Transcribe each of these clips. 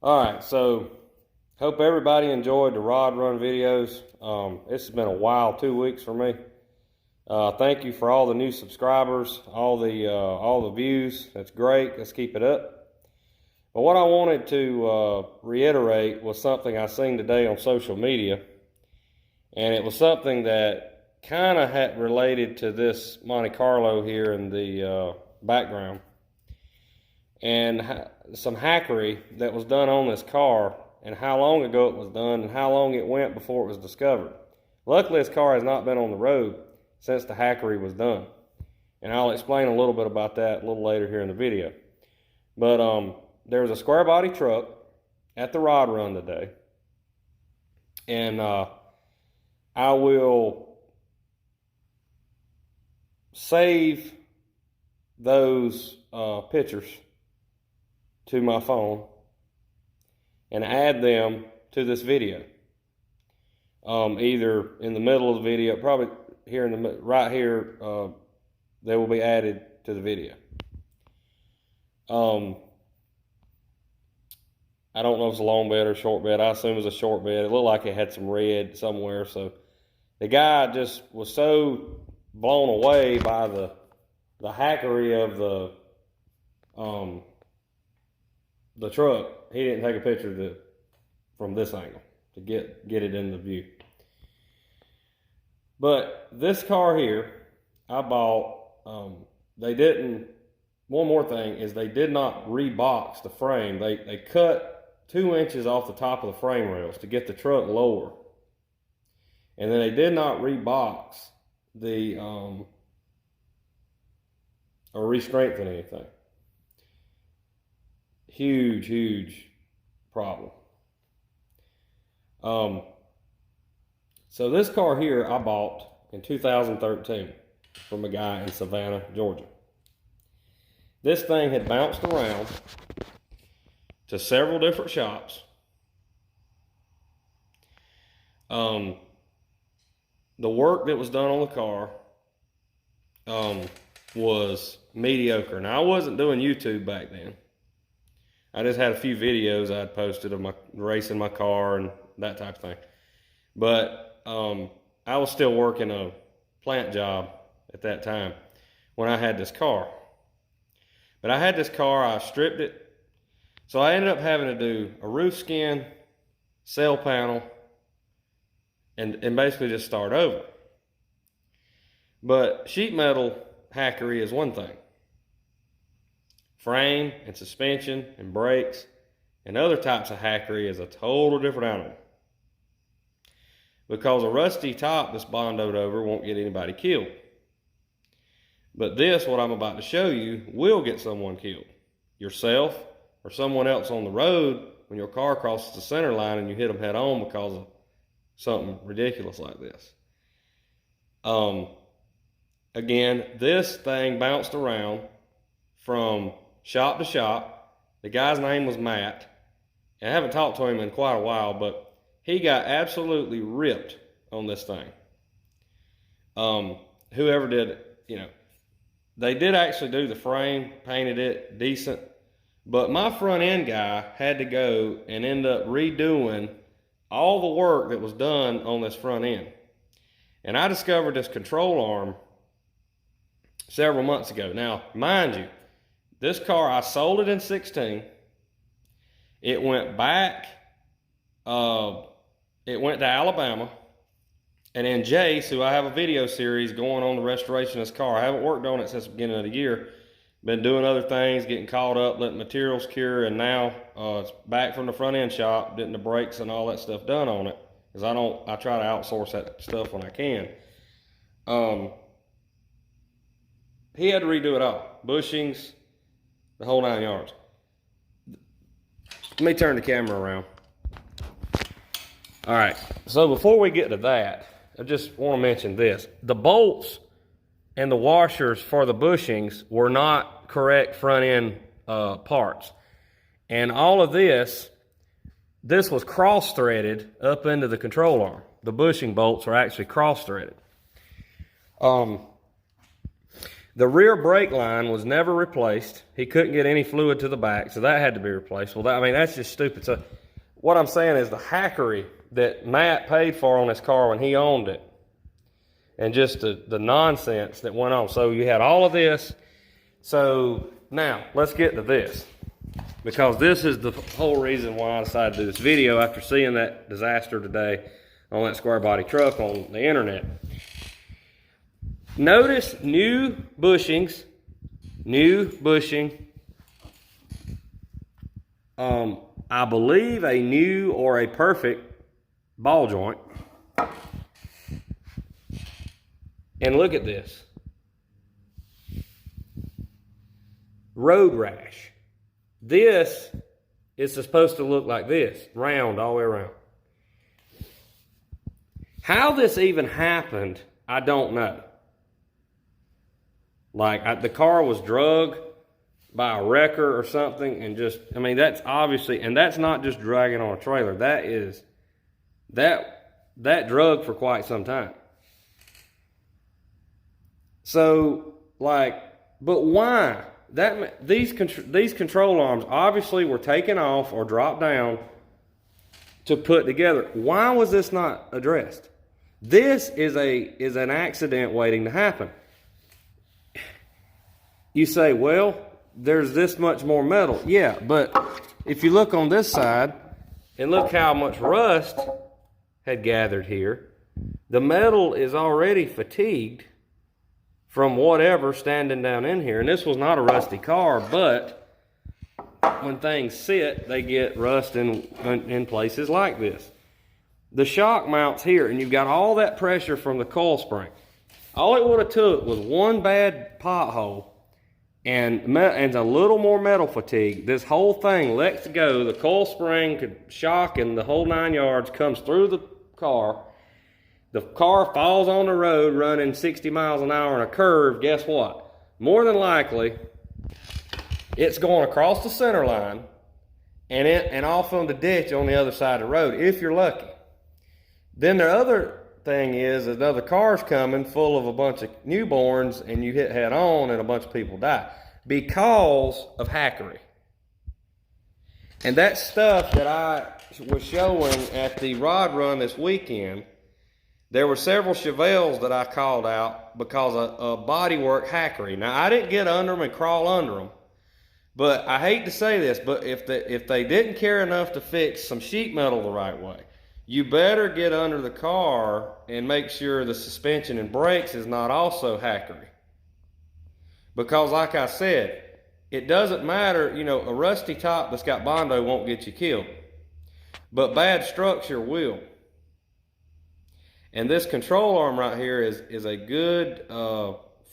All right, so hope everybody enjoyed the rod run videos. This has been a wild 2 weeks for me. Thank you for all the new subscribers, all the views. That's great. Let's keep it up. But what I wanted to reiterate was something I seen today on social media, and it was something that kind of had related to this Monte Carlo here in the background, and some hackery that was done on this car, and how long ago it was done, and how long it went before it was discovered. Luckily, this car has not been on the road since the hackery was done, and I'll explain a little bit about that a little later here in the video. But there was a square body truck at the rod run today, and I will save those pictures to my phone and add them to this video. Either in the middle of the video, probably here in the right here, they will be added to the video. I don't know if it's a long bed or a short bed. I assume it was a short bed. It looked like it had some red somewhere. So the guy just was so blown away by the hackery of the truck, he didn't take a picture from this angle to get it in the view. But this car here, I bought. They didn't. One more thing is they did not rebox the frame. They cut 2 inches off the top of the frame rails to get the truck lower, and then they did not rebox the or re-strengthen anything. Huge problem. So this car here I bought in 2013 from a guy in Savannah, Georgia. This thing had bounced around to several different shops. The work that was done on the car was mediocre. Now, I wasn't doing YouTube back then. I just had a few videos I had posted of my racing my car and that type of thing. But I was still working a plant job at that time when I had this car. But I had this car, I stripped it. So I ended up having to do a roof skin, cell panel, and basically just start over. But sheet metal hackery is one thing. Frame and suspension and brakes and other types of hackery is a total different animal. Because a rusty top that's bondoed over won't get anybody killed. But this, what I'm about to show you, will get someone killed. Yourself or someone else on the road when your car crosses the center line and you hit them head on because of something ridiculous like this. Again, this thing bounced around from shop to shop. The guy's name was Matt. I haven't talked to him in quite a while, but he got absolutely ripped on this thing. Whoever did it, you know, they did actually do the frame, painted it decent, but my front end guy had to go and end up redoing all the work that was done on this front end. And I discovered this control arm several months ago. Now, mind you, this car, I sold it in 16. It went back, it went to Alabama. And then Jace, who I have a video series going on the restoration of this car. I haven't worked on it since the beginning of the year. Been doing other things, getting caught up, letting materials cure, and now it's back from the front end shop, getting the brakes and all that stuff done on it. Because I try to outsource that stuff when I can. He had to redo it all. Bushings, the whole 9 yards. Let me turn the camera around. All right, so before we get to that, I just want to mention this. The bolts and the washers for the bushings were not correct front end parts. And all of this was cross-threaded up into the control arm. The bushing bolts are actually cross-threaded. The rear brake line was never replaced. He couldn't get any fluid to the back, so that had to be replaced. Well, I mean, that's just stupid. So what I'm saying is the hackery that Matt paid for on his car when he owned it, and just the nonsense that went on. So you had all of this. So now let's get to this, because this is the whole reason why I decided to do this video after seeing that disaster today on that square body truck on the internet. Notice new bushings, I believe a new or a perfect ball joint. And look at this. Road rash. This is supposed to look like this, round all the way around. How this even happened, I don't know. Like, the car was drugged by a wrecker or something, and just, I mean, that's obviously, and that's not just dragging on a trailer. That is, that drug for quite some time. So, like, but why? These control arms obviously were taken off or dropped down to put together. Why was this not addressed? This is an accident waiting to happen. You say, well, there's this much more metal. Yeah, but if you look on this side and look how much rust had gathered here, the metal is already fatigued from whatever standing down in here. And this was not a rusty car, but when things sit, they get rust in places like this. The shock mounts here, and you've got all that pressure from the coil spring. All it would have took was one bad pothole and a little more metal fatigue. This whole thing lets go. The coil spring could shock, and the whole 9 yards comes through the car. The car falls on the road running 60 miles an hour in a curve. Guess what? More than likely, it's going across the center line and off on the ditch on the other side of the road, if you're lucky. Then the other thing is another car's coming full of a bunch of newborns, and you hit head on and a bunch of people die because of hackery. And that stuff that I was showing at the rod run this weekend, there were several Chevelles that I called out because of bodywork hackery. Now, I didn't get under them and crawl under them, but I hate to say this, but if they didn't care enough to fix some sheet metal the right way, you better get under the car and make sure the suspension and brakes is not also hackery. Because like I said, it doesn't matter, you know, a rusty top that's got Bondo won't get you killed, but bad structure will. And this control arm right here is a good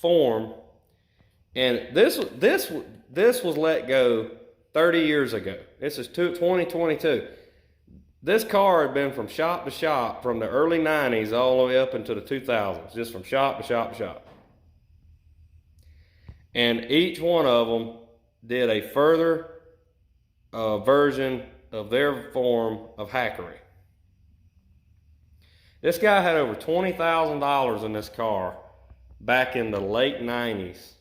form. And this was let go 30 years ago. This is 2022. This car had been from shop to shop from the early 90s all the way up into the 2000s, just from shop to shop to shop. And each one of them did a further version of their form of hackery. This guy had over $20,000 in this car back in the late 90s.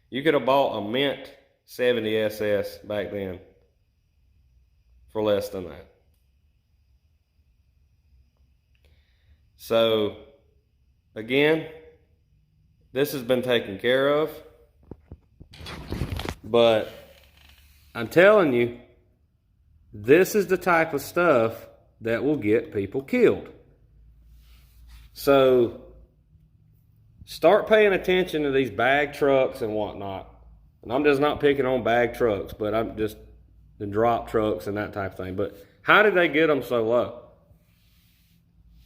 You could have bought a mint 70 SS back then for less than that. So, again, this has been taken care of, but I'm telling you, this is the type of stuff that will get people killed. So, start paying attention to these bag trucks and whatnot. And I'm just not picking on bag trucks, but I'm just the drop trucks and that type of thing. But how did they get them so low?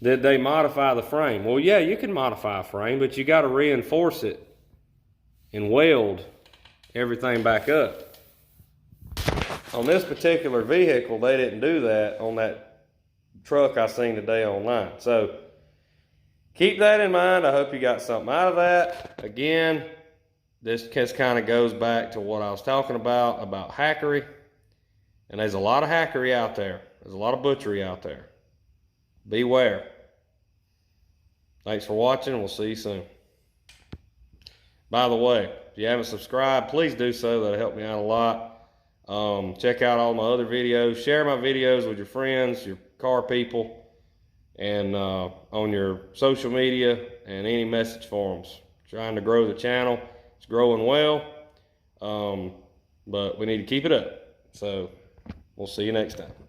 Did they modify the frame? Well, yeah, you can modify a frame, but you got to reinforce it and weld everything back up. On this particular vehicle, they didn't do that on that truck I seen today online. So keep that in mind. I hope you got something out of that. Again, this just kind of goes back to what I was talking about hackery. And there's a lot of hackery out there. There's a lot of butchery out there. Beware. Thanks for watching. We'll see you soon. by the way, if you haven't subscribed, please do so. That'll help me out a lot. Check out all my other videos. Share my videos with your friends, your car people, and on your social media and any message forums. Trying to grow the channel. It's growing well, but we need to keep it up. So we'll see you next time.